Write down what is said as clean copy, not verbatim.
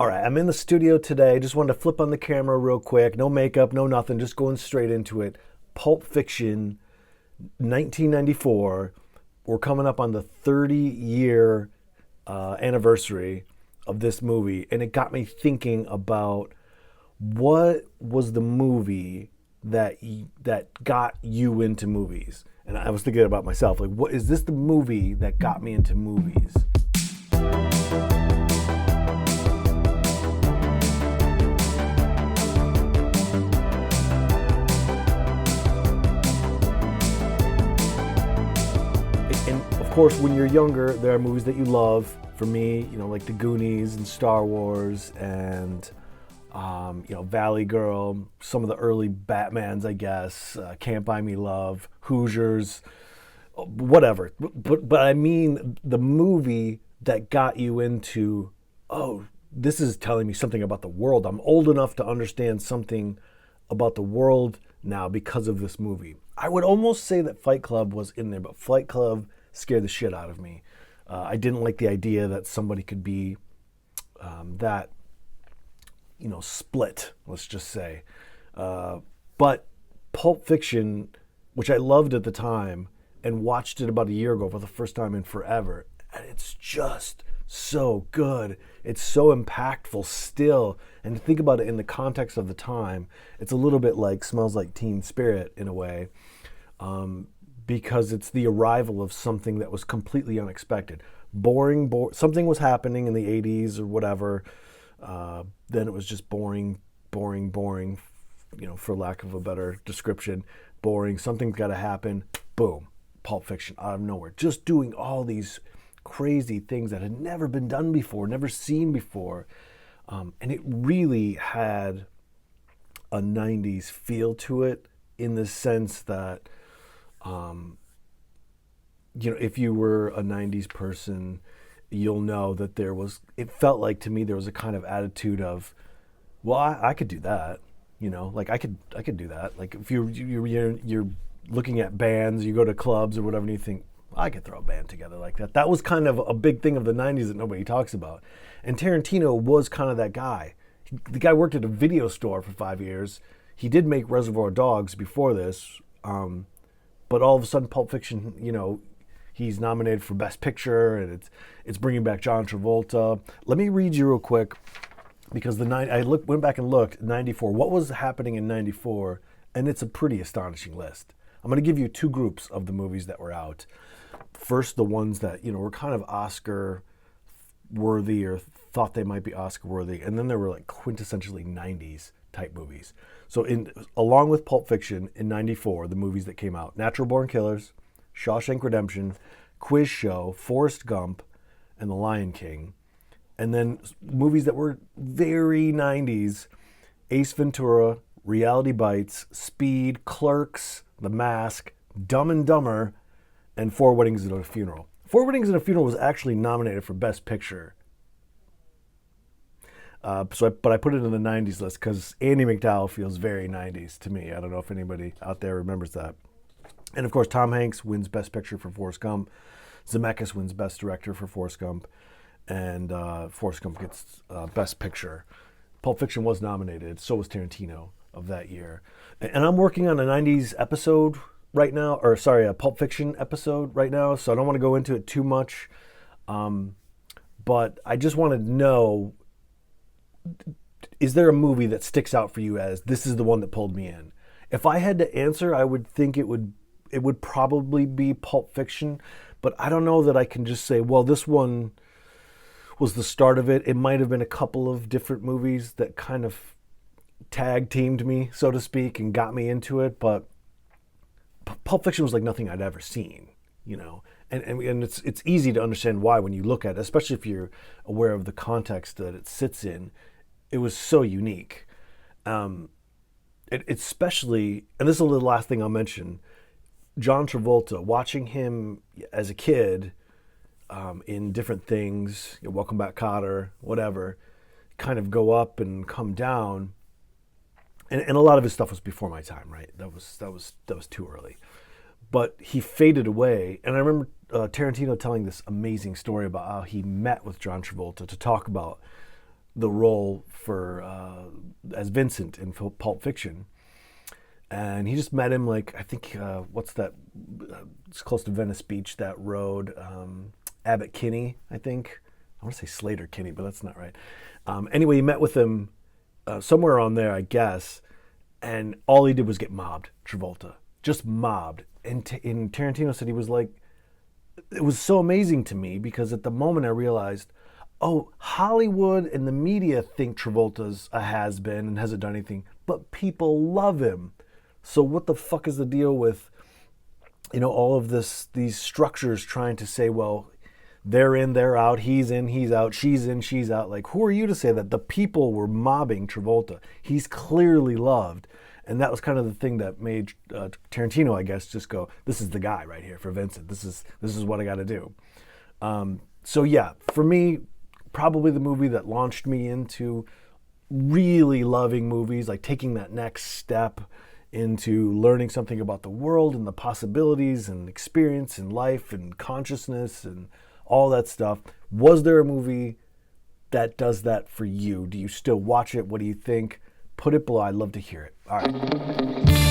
All right, I'm in the studio today. Just wanted to flip on the camera real quick. No makeup, no nothing, just going straight into it. Pulp Fiction, 1994. We're coming up on the 30-year anniversary of this movie, and it got me thinking about what was the movie that got you into movies. And I was thinking about myself, like, what is this the movie that got me into movies? And of course, when you're younger, there are movies that you love. For me, like The Goonies and Star Wars and Valley Girl, some of the early Batmans, I guess, Can't Buy Me Love, Hoosiers, whatever. But I mean the movie that got you into, oh, this is telling me something about the world. I'm old enough to understand something about the world now because of this movie. I would almost say that Fight Club was in there, but Fight Club scared the shit out of me. I didn't like the idea that somebody could be that split, let's just say. But Pulp Fiction, which I loved at the time and watched it about a year ago for the first time in forever, and it's just so good. It's so impactful still. And to think about it in the context of the time, it's a little bit like Smells Like Teen Spirit in a way, because it's the arrival of something that was completely unexpected. Something was happening in the 80s or whatever. Then it was just boring, for lack of a better description. Boring, something's got to happen. Boom, Pulp Fiction out of nowhere. Just doing all these crazy things that had never been done before, never seen before. And it really had a 90s feel to it in the sense that, if you were a 90s person, you'll know that it felt like to me there was a kind of attitude of, well, I could do that, like I could do that. Like if you're looking at bands, you go to clubs or whatever, and you think, I could throw a band together like that. That was kind of a big thing of the 90s that nobody talks about. And Tarantino was kind of that guy. The guy worked at a video store for 5 years. He did make Reservoir Dogs before this, but all of a sudden Pulp Fiction, he's nominated for Best Picture, and it's bringing back John Travolta. Let me read you real quick, because went back and looked, 94. What was happening in 94? And it's a pretty astonishing list. I'm going to give you two groups of the movies that were out. First, the ones that were kind of Oscar-worthy or thought they might be Oscar-worthy, and then there were like quintessentially 90s type movies. So along with Pulp Fiction in 94, the movies that came out, Natural Born Killers, Shawshank Redemption, Quiz Show, Forrest Gump, and The Lion King. And then movies that were very 90s, Ace Ventura, Reality Bites, Speed, Clerks, The Mask, Dumb and Dumber, and Four Weddings and a Funeral. Four Weddings and a Funeral was actually nominated for Best Picture. But I put it in the 90s list because Andy McDowell feels very 90s to me. I don't know if anybody out there remembers that. And of course, Tom Hanks wins Best Picture for Forrest Gump. Zemeckis wins Best Director for Forrest Gump. And Forrest Gump gets Best Picture. Pulp Fiction was nominated. So was Tarantino of that year. And I'm working on a 90s episode right now. A Pulp Fiction episode right now. So I don't want to go into it too much. But I just want to know, is there a movie that sticks out for you as this is the one that pulled me in? If I had to answer, I would think it would probably be Pulp Fiction, but I don't know that I can just say, well, this one was the start of it. It might have been a couple of different movies that kind of tag teamed me, so to speak, and got me into it, but Pulp Fiction was like nothing I'd ever seen, and it's easy to understand why when you look at it, especially if you're aware of the context that it sits in. It was so unique. Especially, and this is the last thing I'll mention, John Travolta, watching him as a kid in different things, Welcome Back Kotter, whatever, kind of go up and come down. And a lot of his stuff was before my time, right? That was too early. But he faded away. And I remember Tarantino telling this amazing story about how he met with John Travolta to talk about the role for as Vincent in Pulp Fiction, and he just met him like I think what's that? It's close to Venice Beach. That road, Abbot Kinney, I think. I want to say Slater Kinney, but that's not right. Anyway, he met with him somewhere on there, I guess, and all he did was get mobbed. Travolta just mobbed, and Tarantino said he was like, it was so amazing to me because at the moment I realized, oh, Hollywood and the media think Travolta's a has-been and hasn't done anything, but people love him. So what the fuck is the deal with, all of these structures trying to say, well, they're in, they're out, he's in, he's out, she's in, she's out. Like, who are you to say that? The people were mobbing Travolta. He's clearly loved. And that was kind of the thing that made Tarantino, I guess, just go, this is the guy right here for Vincent. This is what I got to do. So yeah, for me, probably the movie that launched me into really loving movies, like taking that next step into learning something about the world and the possibilities and experience and life and consciousness and all that stuff. Was there a movie that does that for you? Do you still watch it? What do you think? Put it below. I'd love to hear it. All right.